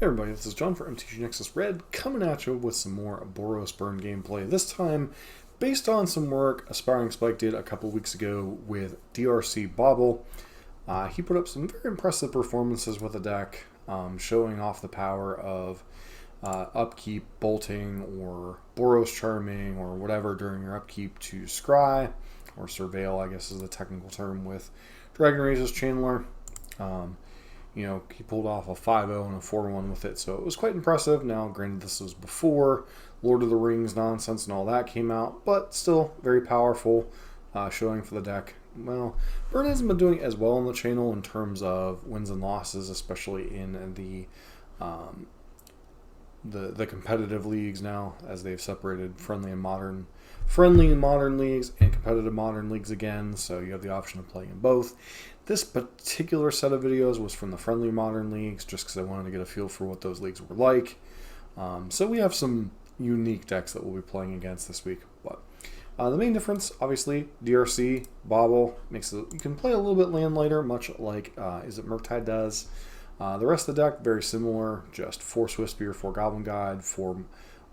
Hey everybody, this is John for MTGO Nexus Red, coming at you with some more Boros Burn gameplay. This time, based on some work Aspiring Spike did a couple weeks ago with DRC Bauble. He put up some very impressive performances with the deck, showing off the power of upkeep, bolting, or Boros Charming, or whatever during your upkeep to scry, or surveil, I guess is the technical term, with Dragon Rage's Channeler. You know, he pulled off a 5-0 and a 4-1 with it, so it was quite impressive. Now, granted, this was before Lord of the Rings nonsense and all that came out, but still very powerful showing for the deck. Well, Burn hasn't been doing as well on the channel in terms of wins and losses, especially in the competitive leagues now, as they've separated friendly and modern leagues and competitive modern leagues again, so you have the option of playing in both. This particular set of videos was from the friendly modern leagues, just because I wanted to get a feel for what those leagues were like. So we have some unique decks that we'll be playing against this week. But the main difference, obviously, DRC, Bauble, makes it, you can play a little bit land lighter, much like Murktide does. The rest of the deck, very similar, just 4 Swift Spear, 4 Goblin Guide, 4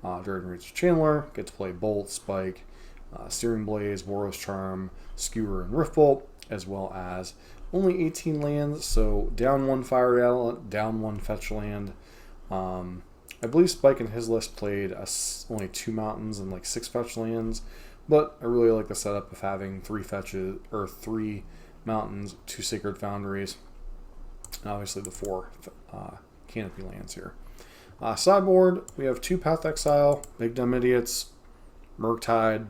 Dragon Rage Channeler, get to play Bolt, Spike, Searing Blaze, Boros Charm, Skewer, and Riftbolt, as well as only 18 lands, so down 1 fire element, down 1 fetch land. I believe Spike in his list played only 2 mountains and like 6 fetch lands, but I really like the setup of having 3 fetches, or 3 mountains, 2 Sacred Foundries, and obviously the 4 canopy lands here. Sideboard, we have 2 Path Exile, Big Dumb Idiots, Murktide,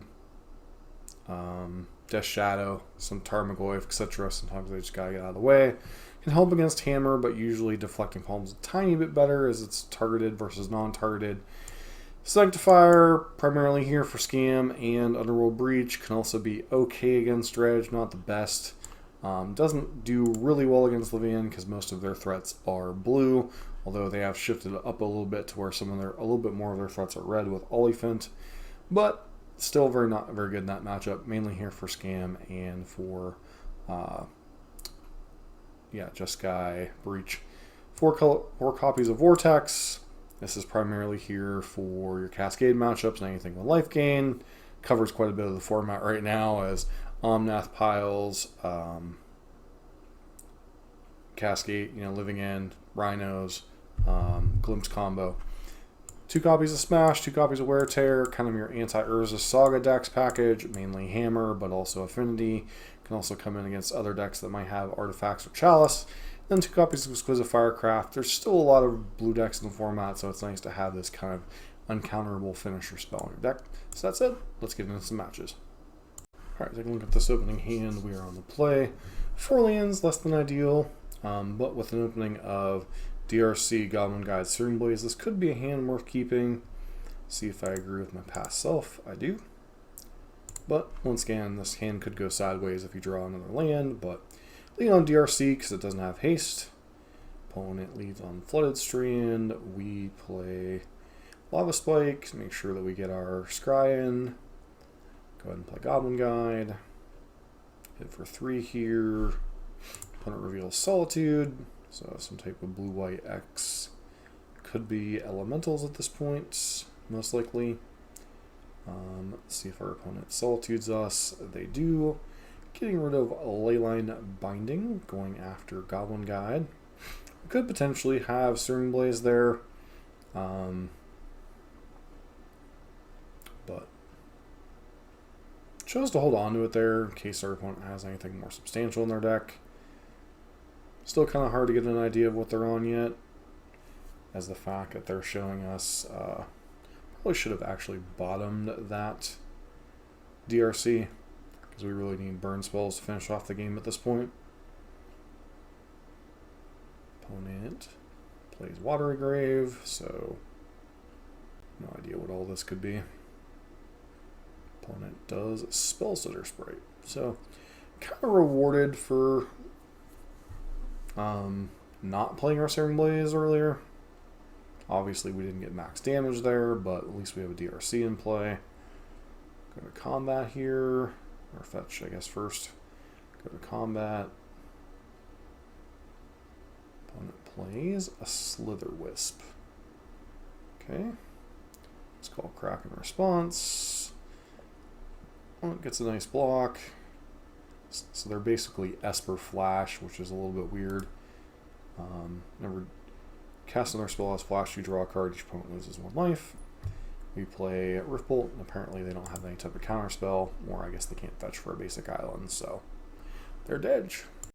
Death Shadow, some Tarmogoyf, etc. Sometimes they just gotta get out of the way. Can help against Hammer, but usually Deflecting Palm's a tiny bit better as it's targeted versus non-targeted. Sanctifier, primarily here for Scam, and Underworld Breach can also be okay against Dredge, not the best. Doesn't do really well against Levian because most of their threats are blue, although they have shifted up a little bit to where a little bit more of their threats are red with Oliphant. But still not very good in that matchup, mainly here for Scam and for Jeskai Breach. 4 copies of Vortex. This is primarily here for your Cascade matchups and anything with life gain. Covers quite a bit of the format right now as Omnath piles, Cascade, Living End, Rhinos, Glimpse combo. 2 copies of Smash, 2 copies of Wear Tear, kind of your anti-Urza Saga decks package, mainly Hammer, but also Affinity. Can also come in against other decks that might have Artifacts or Chalice. Then 2 copies of Exquisite Firecraft. There's still a lot of blue decks in the format, so it's nice to have this kind of uncounterable finisher spell in your deck. So that's it. Let's get into some matches. Alright, taking a look at this opening hand. We are on the play. 4 lands, less than ideal, but with an opening of DRC, Goblin Guide, Searing Blaze. This could be a hand worth keeping. See if I agree with my past self. I do. But once again, this hand could go sideways if you draw another land, but lead on DRC because it doesn't have haste. Opponent leads on Flooded Strand. We play Lava Spike, make sure that we get our scry in. Go ahead and play Goblin Guide. Hit for 3 here. Opponent reveals Solitude. So some type of blue-white X. Could be elementals at this point, most likely. Let's see if our opponent Solitudes us. They do. Getting rid of Leyline Binding, going after Goblin Guide. We could potentially have Searing Blaze there. But chose to hold on to it there in case our opponent has anything more substantial in their deck. Still kind of hard to get an idea of what they're on yet, as the fact that they're showing us, probably should have actually bottomed that DRC, because we really need burn spells to finish off the game at this point. Opponent plays Watery Grave, so no idea what all this could be. Opponent does Spellstutter Sprite, so kind of rewarded for not playing our Searing Blaze earlier. Obviously we didn't get max damage there, but at least we have a DRC in play. Go to combat here, or fetch I guess first. Go to combat. Opponent plays a Slither Wisp. Okay. It's called Kraken Response. Oh, it gets a nice block. So they're basically Esper Flash, which is a little bit weird. Never cast another spell as Flash, you draw a card, each opponent loses 1 life. We play Riftbolt, and apparently they don't have any type of counterspell, or I guess they can't fetch for a basic island, so they're dead.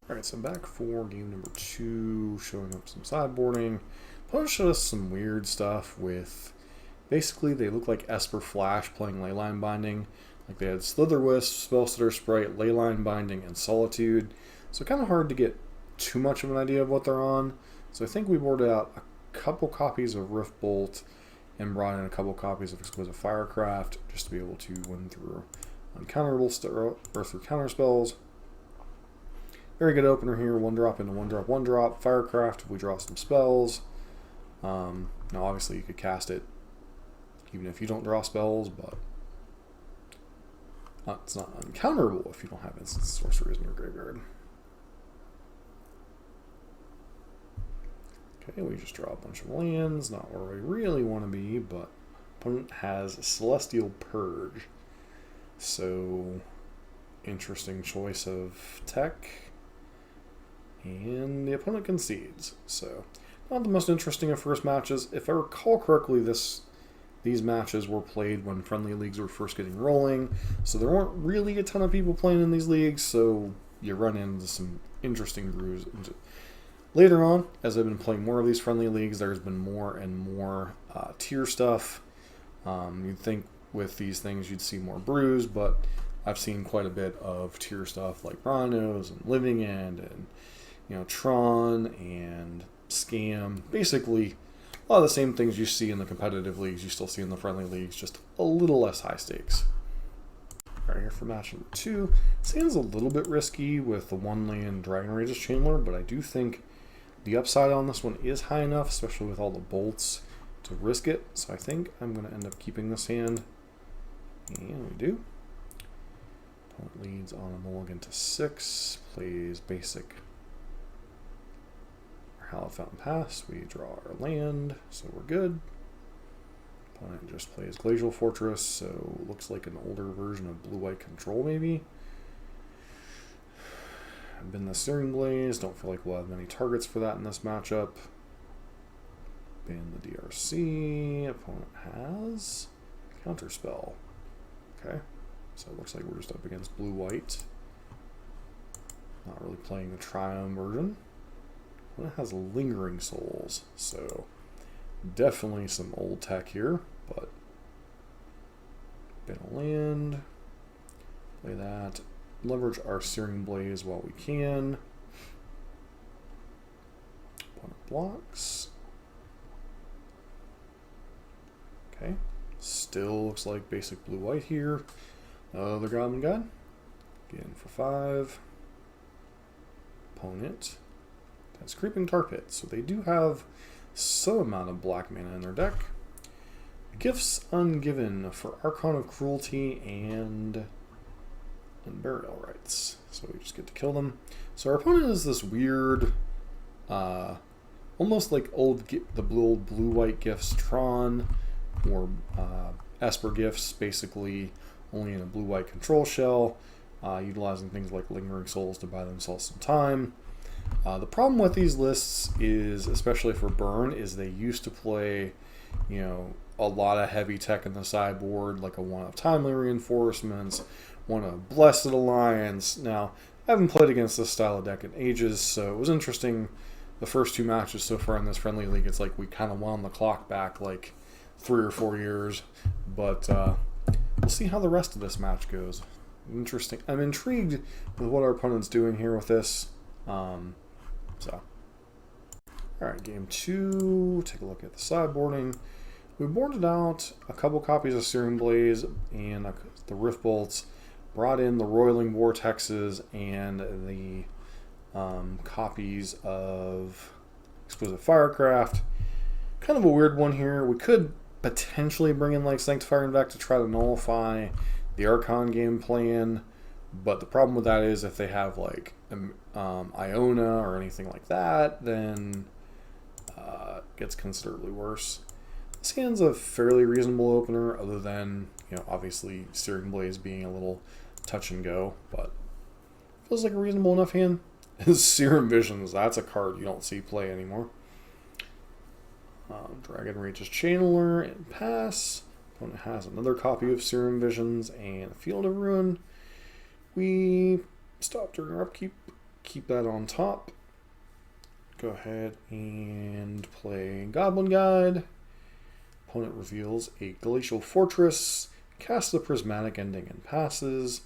Alright, so back for game number 2, showing up some sideboarding. Opponent showed us some weird stuff with, basically they look like Esper Flash playing Leyline Binding. Like they had Slither Wisp, Spellstutter Sprite, Leyline Binding, and Solitude. So kind of hard to get too much of an idea of what they're on. So I think we boarded out a couple copies of Riftbolt and brought in a couple copies of Exquisite Firecraft just to be able to win through uncounterable or through counterspells. Very good opener here. 1-drop into 1-drop, 1-drop. Firecraft if we draw some spells. Now obviously you could cast it even if you don't draw spells, but it's not uncounterable if you don't have instant sorceries in your graveyard. Okay, we just draw a bunch of lands, not where we really want to be, but opponent has Celestial Purge. So, interesting choice of tech. And the opponent concedes. So, not the most interesting of first matches. If I recall correctly, these matches were played when friendly leagues were first getting rolling, so there weren't really a ton of people playing in these leagues, so you run into some interesting brews. Later on, as I've been playing more of these friendly leagues, there's been more and more tier stuff. You'd think with these things you'd see more brews, but I've seen quite a bit of tier stuff like Rhinos and Living End and Tron and Scam. Basically, a lot of the same things you see in the competitive leagues, you still see in the friendly leagues, just a little less high stakes. Alright, here for match number 2. Seems a little bit risky with the 1-land Dragon Rage's Chandler, but I do think the upside on this one is high enough, especially with all the bolts, to risk it. So I think I'm going to end up keeping this hand. And we do. Opponent leads on a mulligan to 6, plays basic Hallowed Fountain Pass. We draw our land, so we're good. Opponent just plays Glacial Fortress, so looks like an older version of blue-white control, maybe. I've been the Searing Blaze. Don't feel like we'll have many targets for that in this matchup. Ban the DRC. Opponent has Counterspell. Okay, so it looks like we're just up against blue-white. Not really playing the Triumph version. It has Lingering Souls, so definitely some old tech here, but ban a land, play that, leverage our Searing Blaze while we can. Opponent blocks. Okay, still looks like basic blue-white here. Other Goblin God, again for 5. Opponent has Creeping Tar Pit, so they do have some amount of black mana in their deck. Gifts Ungiven for Archon of Cruelty and Burial Rites, so we just get to kill them. So our opponent is this weird, almost like the old blue-white gifts Tron, or Esper gifts, basically only in a blue-white control shell, utilizing things like Lingering Souls to buy themselves some time. The problem with these lists is, especially for Burn, is they used to play, a lot of heavy tech in the sideboard, like a one of Timely Reinforcements, one of Blessed Alliance. Now, I haven't played against this style of deck in ages, so it was interesting. The first 2 matches so far in this friendly league, it's like we kind of wound the clock back like 3 or 4 years, but we'll see how the rest of this match goes. Interesting. I'm intrigued with what our opponent's doing here with this. Alright, game 2, take a look at the sideboarding. We boarded out a couple copies of Searing Blaze and the Riftbolts, brought in the Roiling Vortexes and the copies of Exquisite Firecraft. Kind of a weird one here. We could potentially bring in like Sanctifier Invect to try to nullify the Archon game plan, but the problem with that is if they have like Iona or anything like that, then gets considerably worse. This hand's a fairly reasonable opener, other than, you know, obviously Searing Blaze being a little touch and go, but feels like a reasonable enough hand. Serum Visions, that's a card you don't see play anymore. Dragon Rage's Channeler and pass. Opponent has another copy of Serum Visions and a Field of Ruin. We stop during our upkeep, keep that on top. Go ahead and play Goblin Guide. Opponent reveals a Glacial Fortress, casts the Prismatic Ending and passes.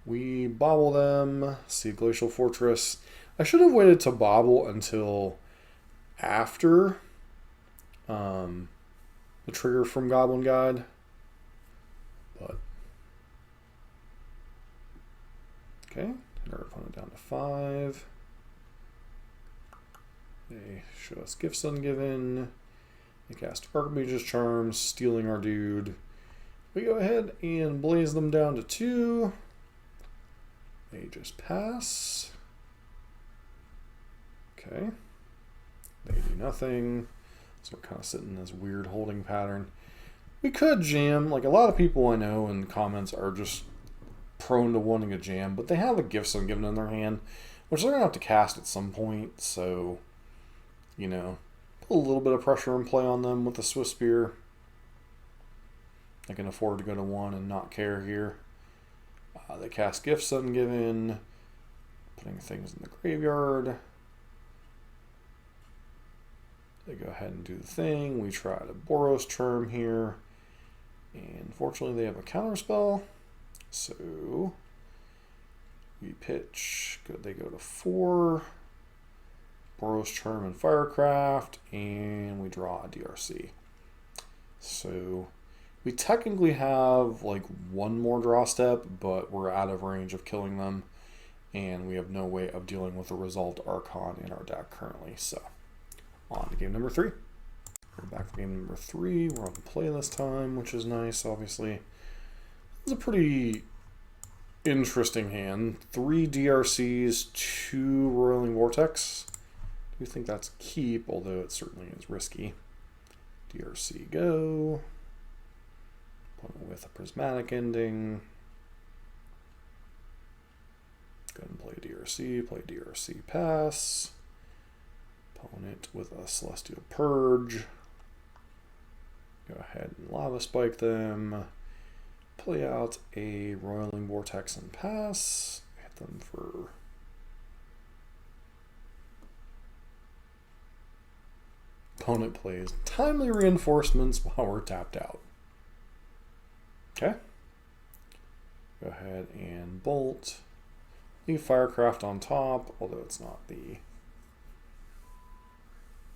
We bauble them, see Glacial Fortress. I should have waited to bauble until after the trigger from Goblin Guide, but okay, hit our opponent down to 5. They show us Gifts Ungiven. They cast Archmage's Charm, stealing our dude. We go ahead and blaze them down to 2. They just pass. Okay. They do nothing. So we're kind of sitting in this weird holding pattern. We could jam. Like, a lot of people I know in the comments are just prone to wanting a jam, but they have a Gifts Ungiven in their hand, which they're going to have to cast at some point. So, you know, put a little bit of pressure and play on them with the Swift Spear. They can afford to go to 1 and not care here. They cast Gifts Ungiven, putting things in the graveyard. They go ahead and do the thing. We try to Boros Charm here. And fortunately they have a counterspell. So we pitch. They go to 4. Boros Charm and Firecraft. And we draw a DRC. So we technically have like 1 more draw step, but we're out of range of killing them. And we have no way of dealing with the Result Archon in our deck currently. So on to game number 3. We're back for game number 3. We're on the play this time, which is nice, obviously. It's a pretty interesting hand. 3 DRCs, 2 Roiling Vortex. I do think that's a keep, although it certainly is risky. DRC go. Opponent with a Prismatic Ending. Go ahead and play DRC pass. Opponent with a Celestial Purge. Go ahead and Lava Spike them. Play out a Roiling Vortex and pass. Hit them for... Opponent plays Timely Reinforcements while we're tapped out. Okay. Go ahead and bolt. Leave Firecraft on top, although it's not the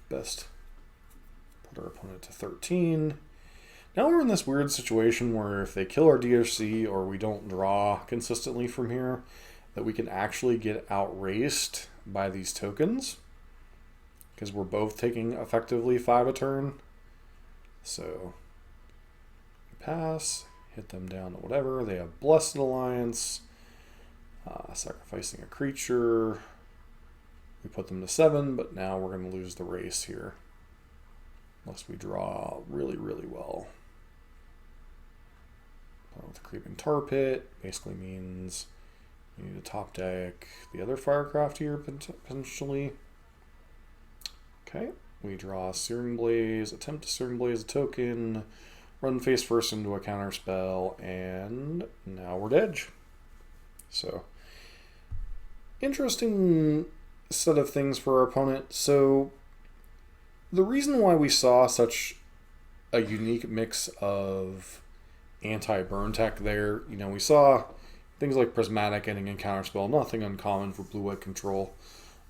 best. Put our opponent to 13. Now we're in this weird situation where if they kill our DRC or we don't draw consistently from here, that we can actually get outraced by these tokens, because we're both taking effectively 5 a turn. So we pass, hit them down to whatever. They have Blessed Alliance, sacrificing a creature. We put them to 7, but now we're going to lose the race here. Unless we draw really, really well. With a Creeping Tar Pit basically means we need to top deck the other Firecraft here potentially. Okay, we draw Searing Blaze, attempt to Searing Blaze a token, run face first into a counter spell, and now we're dead. So, interesting set of things for our opponent. So the reason why we saw such a unique mix of anti-burn tech there, you know, we saw things like Prismatic Ending and Counterspell, nothing uncommon for blue-white control,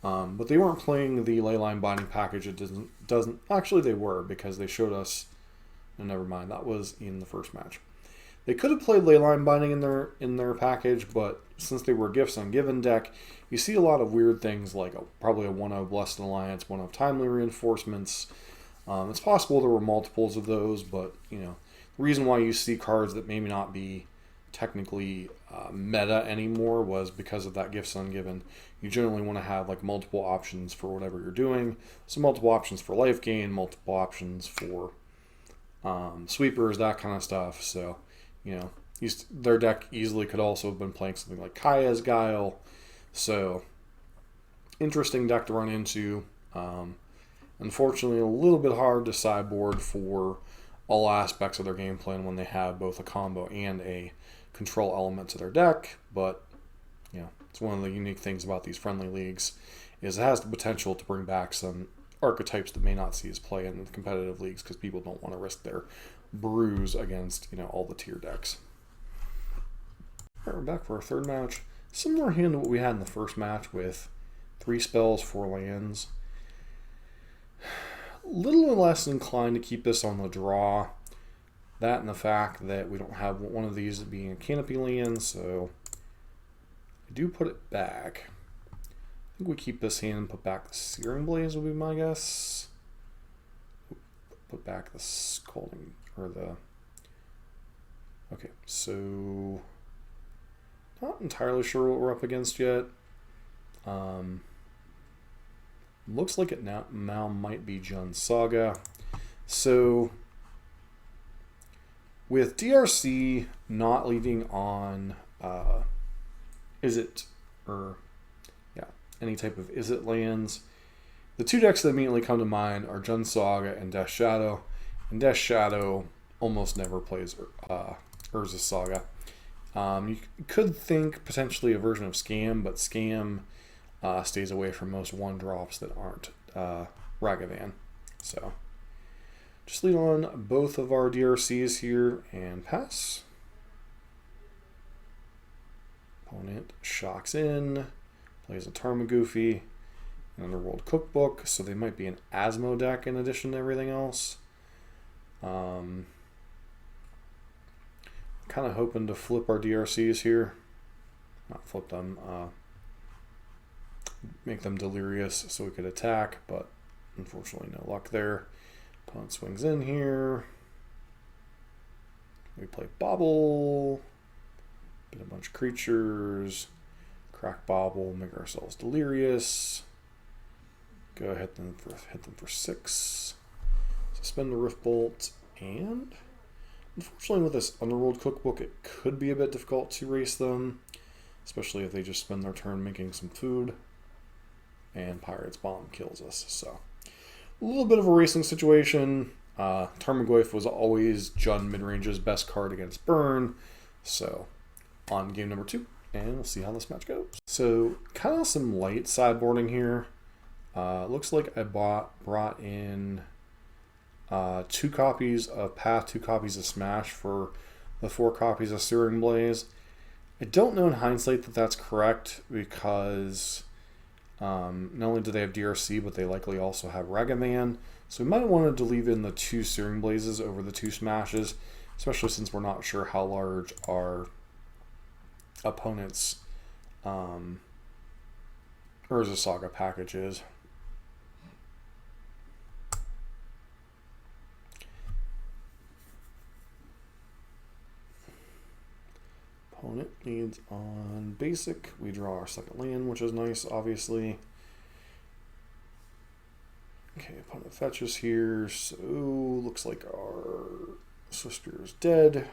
but they weren't playing the Leyline Binding package. It doesn't actually, they were, because they showed us, no, never mind, that was in the first match. They could have played Leyline Binding in their package, but since they were Gifts Ungiven deck, you see a lot of weird things like probably a 1-0 Blessed Alliance, 1-0 Timely Reinforcements. It's possible there were multiples of those, but you know, the reason why you see cards that maybe not be technically meta anymore was because of that gifts ungiven. You generally want to have like multiple options for whatever you're doing. So multiple options for life gain, multiple options for sweepers, that kind of stuff. So, you know, their deck easily could also have been playing something like Kaya's Guile. So, interesting deck to run into. Unfortunately, a little bit hard to sideboard for all aspects of their game plan when they have both a combo and a control element to their deck. But, you know, it's one of the unique things about these friendly leagues is it has the potential to bring back some archetypes that may not see as play in the competitive leagues because people don't want to risk their brews against, you know, all the tier decks. All right, we're back for our third match. Similar hand to what we had in the first match with 3 spells, 4 lands. Little less inclined to keep this on the draw. That and the fact that we don't have one of these being a canopy land, so I do put it back. I think we keep this hand and put back the Searing Blaze would be my guess. Put back the Scalding, or the... Okay, so... Not entirely sure what we're up against yet. Looks like it now might be Jund's Saga. So, with DRC not leaving on any type of Izzet lands, the 2 decks that immediately come to mind are Jund's Saga and Death Shadow. And Death Shadow almost never plays Urza's Saga. You could think potentially a version of Scam, but Scam stays away from most 1-drops that aren't Ragavan. So, just lead on both of our DRCs here and pass. Opponent shocks in, plays a Tarmogoyf, an Underworld Cookbook, so they might be an Asmo deck in addition to everything else. Kind of hoping to flip our DRCs here. Not flip them, make them delirious so we could attack, but unfortunately no luck there. Opponent swings in here. We play Bauble, get a bunch of creatures, crack Bauble, make ourselves delirious. Go ahead and hit them for 6. Suspend the Rift Bolt, and unfortunately with this Underworld Cookbook it could be a bit difficult to race them, especially if they just spend their turn making some food. And Pirate's Bomb kills us. So, a little bit of a racing situation. Tarmogoyf was always Jund Midrange's best card against Burn. So, on game number 2, and we'll see how this match goes. So, kind of some light sideboarding here. Looks like I brought in 2 copies of Path, 2 copies of Smash for the 4 copies of Searing Blaze. I don't know in hindsight that that's correct because... not only do they have DRC, but they likely also have Ragavan. So we might have wanted to leave in the 2 Searing Blazes over the 2 Smashes, especially since we're not sure how large our opponent's Urza Saga package is. Opponent leads on basic. We draw our second land, which is nice, obviously. Okay, opponent fetches here, so looks like our Swiftspear is dead.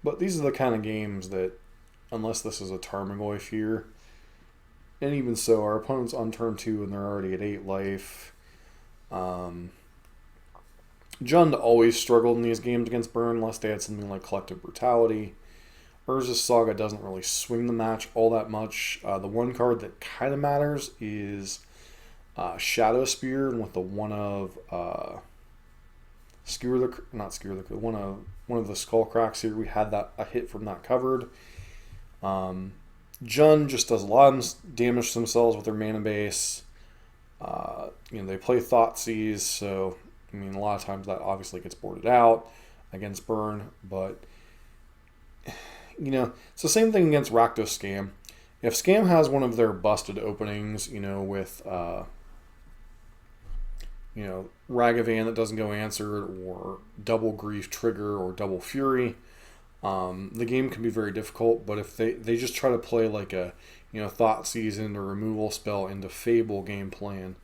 But these are the kind of games that, unless this is a Tarmogoyf here, and even so, our opponent's on turn 2 and they're already at 8 life. Jund always struggled in these games against Burn unless they had something like Collective Brutality. Urza's Saga doesn't really swing the match all that much. The one card that kind of matters is Shadow Spear, and with the one of one of the Skull Cracks here, we had a hit from that covered. Jund just does a lot of damage to themselves with their mana base. They play Thoughtseize, so I mean, a lot of times that obviously gets boarded out against Burn, but it's the same thing against Rakdos Scam. If Scam has one of their busted openings, with Ragavan that doesn't go answered, or Double Grief Trigger, or Double Fury, The game can be very difficult, but if they just try to play like a Thought Season or removal spell into Fable game plan,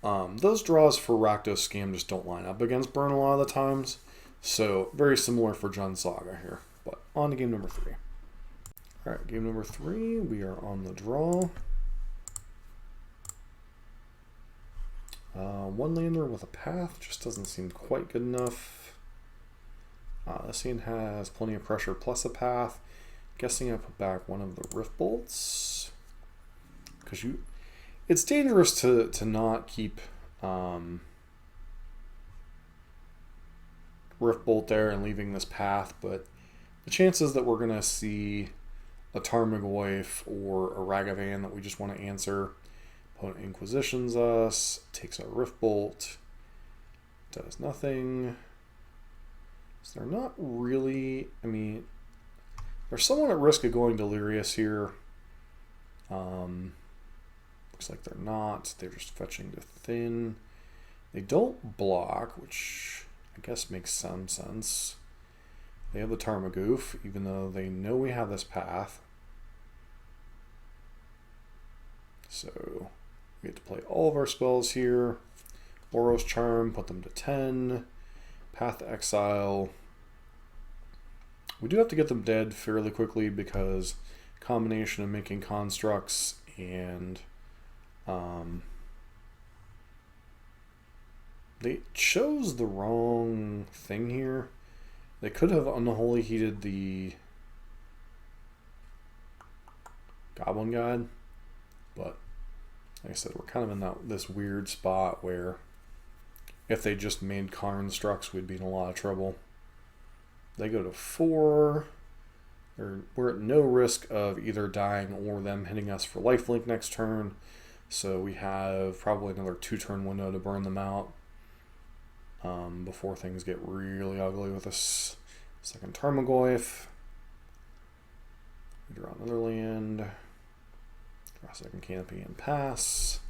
those draws for Rakdos Scam just don't line up against Burn a lot of the times. So very similar for Jund Saga here. But on to game number 3. Alright, game number 3, we are on the draw. One lander with a path just doesn't seem quite good enough. This hand has plenty of pressure plus a path. Guessing I put back one of the Rift Bolts. Because it's dangerous to not keep Rift Bolt there and leaving this path, but the chances that we're going to see a Tarmogoyf or a Ragavan that we just want to answer. Opponent Inquisitions us, takes our Rift Bolt, does nothing. So they're not really, I mean, they're somewhat at risk of going Delirious here. Looks like they're not. They're just fetching to Thin. They don't block, which I guess makes some sense. They have the Tarmogoyf, even though they know we have this path. So we get to play all of our spells here. Boros Charm, put them to 10. Path to Exile. We do have to get them dead fairly quickly because combination of making constructs and they chose the wrong thing here. They could have Unholy Heated the Goblin God, but like I said, we're kind of in this weird spot where if they just made constructs, we'd be in a lot of trouble. They go to 4. We're at no risk of either dying or them hitting us for lifelink next turn. So we have probably another 2-turn window to burn them out before things get really ugly with this second Tarmogoyf. We draw another land. Draw a second Canopy and pass.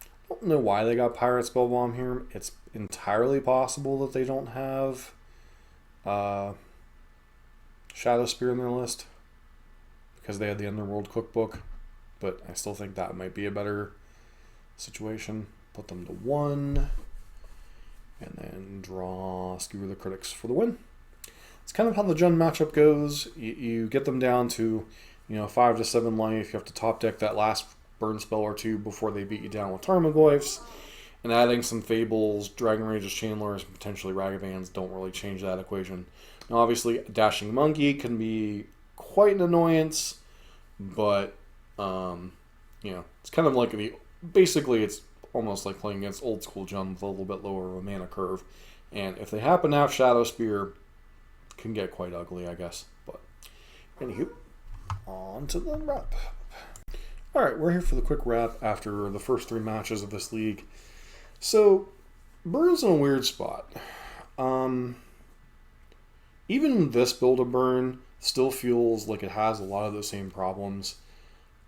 I don't know why they got Pirate Spellbomb here. It's entirely possible that they don't have Shadow Spear in their list because they had the Underworld Cookbook, but I still think that might be a better situation. Put them to 1 and then draw Skewer the Critics for the win. It's kind of how the Jund matchup goes. You get them down to 5 to 7 life. You have to top deck that last burn spell or 2 before they beat you down with Tarmogoyfs. And adding some Fables, Dragon Rages, Chandlers, and potentially Ragavans don't really change that equation. Now, obviously, a Dashing Monkey can be quite an annoyance, but, it's kind of like basically, it's almost like playing against old school Jund with a little bit lower of a mana curve. And if they happen to have Shadow Spear, it can get quite ugly, I guess. But, anywho, on to the wrap. Alright, we're here for the quick wrap after the first 3 matches of this league. So, Burn's in a weird spot. Even this build of Burn still feels like it has a lot of the same problems.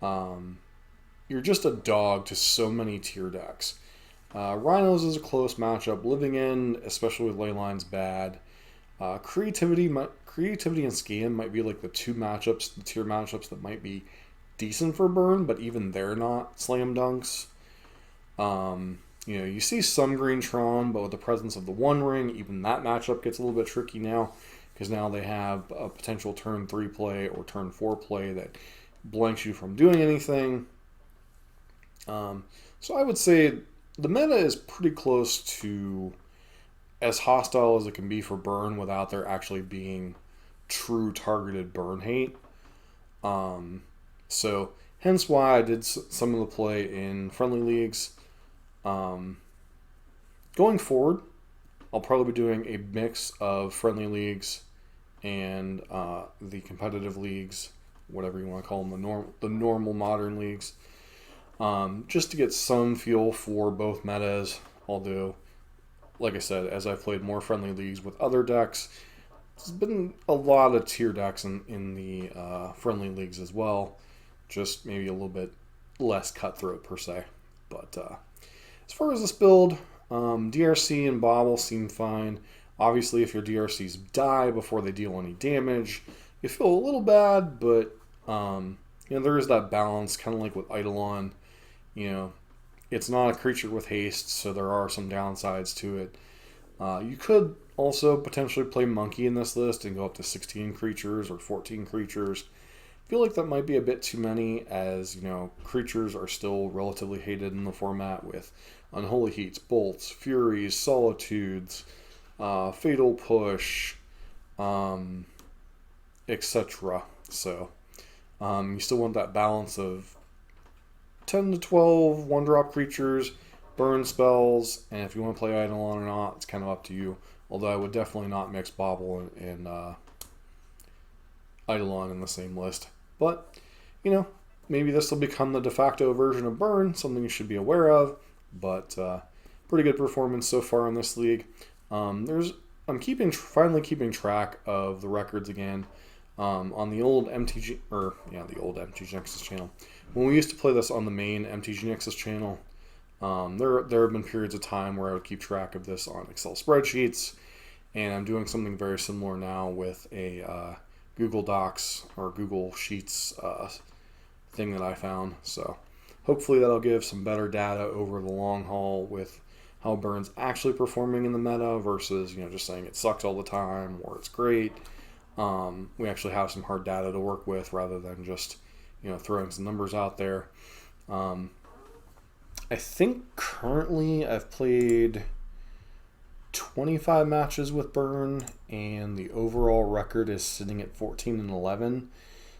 You're just a dog to so many tier decks. Rhinos is a close matchup. Living In, especially with Leyline's bad. Creativity and Scam might be like the tier matchups that might be decent for Burn, but even they're not slam dunks. You see some Green Tron, but with the presence of the One Ring, even that matchup gets a little bit tricky now, because now they have a potential turn 3 play or turn 4 play that blanks you from doing anything. So I would say the meta is pretty close to as hostile as it can be for Burn without there actually being true targeted Burn hate. So hence why I did some of the play in friendly leagues. Going forward, I'll probably be doing a mix of friendly leagues and the competitive leagues, whatever you want to call them, the normal modern leagues, just to get some feel for both metas. Although, like I said, as I've played more friendly leagues with other decks, there's been a lot of tier decks in the friendly leagues as well, just maybe a little bit less cutthroat per se. But as far as this build, DRC and Bauble seem fine. Obviously, if your DRCs die before they deal any damage, you feel a little bad, but there is that balance, kind of like with Eidolon. It's not a creature with haste, so there are some downsides to it. You could also potentially play Monkey in this list and go up to 16 creatures or 14 creatures. I feel like that might be a bit too many, as creatures are still relatively hated in the format with Unholy Heats, Bolts, Furies, Solitudes, Fatal Push, etc. So you still want that balance of 10 to 12 one-drop creatures, burn spells, and if you want to play Eidolon or not, it's kind of up to you. Although I would definitely not mix Bauble and Eidolon in the same list. But, maybe this will become the de facto version of Burn, something you should be aware of. But pretty good performance so far in this league. I'm finally keeping track of the records again. On the old the old MTG Nexus channel. When we used to play this on the main MTG Nexus channel, there have been periods of time where I would keep track of this on Excel spreadsheets, and I'm doing something very similar now with a Google Docs or Google Sheets thing that I found. So hopefully that'll give some better data over the long haul with how Burn's actually performing in the meta versus just saying it sucks all the time or it's great. We actually have some hard data to work with rather than just throwing some numbers out there. I think currently I've played 25 matches with Burn, and the overall record is sitting at 14-11.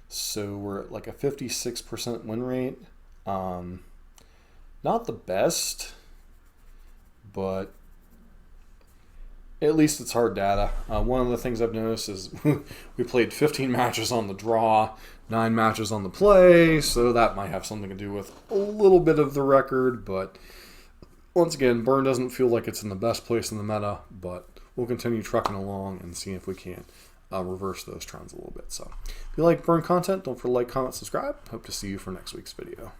So we're at like a 56% win rate. Not the best, but at least it's hard data. One of the things I've noticed is we played 15 matches on the draw, 9 matches on the play, so that might have something to do with a little bit of the record. But once again, Burn doesn't feel like it's in the best place in the meta, but we'll continue trucking along and see if we can reverse those trends a little bit. So if you like Burn content, don't forget to like, comment, subscribe. Hope to see you for next week's video.